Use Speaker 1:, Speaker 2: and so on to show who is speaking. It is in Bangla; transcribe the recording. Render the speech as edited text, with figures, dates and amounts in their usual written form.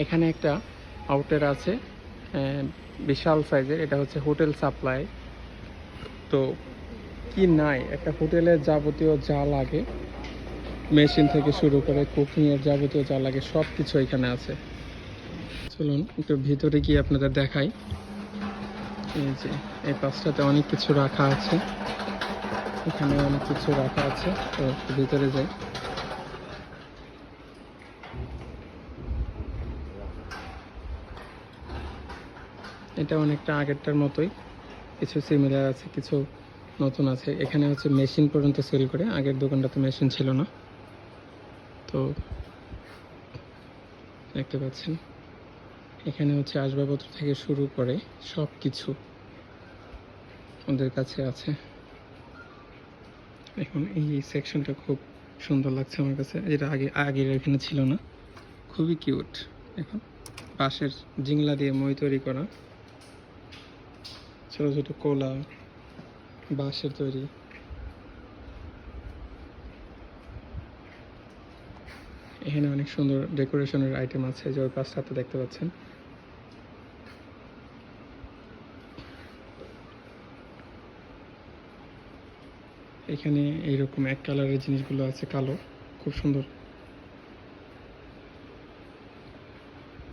Speaker 1: এখানে একটা আউটার আছে বিশাল সাইজের, এটা হচ্ছে হোটেল সাপ্লাই। তো কি নাই, একটা হোটেলের যাবতীয় যা লাগে, মেশিন থেকে শুরু করে কুকিংয়ের যাবতীয় যা লাগে সব কিছু এখানে আছে। চলুন একটু ভিতরে গিয়ে আপনাদের দেখাই। এই যে এই পাশটাতে অনেক কিছু রাখা আছে, এখানে অনেক কিছু রাখা আছে। তো ভিতরে যাই। এটা অনেকটা আগেরটার মতোই, কিছু সিমিলার আছে, কিছু নতুন আছে। এখানে হচ্ছে মেশিন পর্যন্ত সেল করে, আগের দোকানটাতে মেশিন ছিল না। তো দেখতে পাচ্ছেন এখানে হচ্ছে আসবাবপত্র থেকে শুরু করে সব কিছু ওদের কাছে আছে। এখন এই সেকশনটা খুব সুন্দর লাগছে আমার কাছে, যেটা আগের এখানে ছিল না। খুবই কিউট। এখন বাঁশের জিংলা দিয়ে মই তৈরি করা ছোট ছোট কোলা, বাঁশের তৈরি। এখানে অনেক সুন্দর ডেকোরেশনের আইটেম আছে, যে ওই পাশটাতে দেখতে পাচ্ছেন। এখানে এইরকম এক কালারের জিনিসগুলো আছে, কালো, খুব সুন্দর।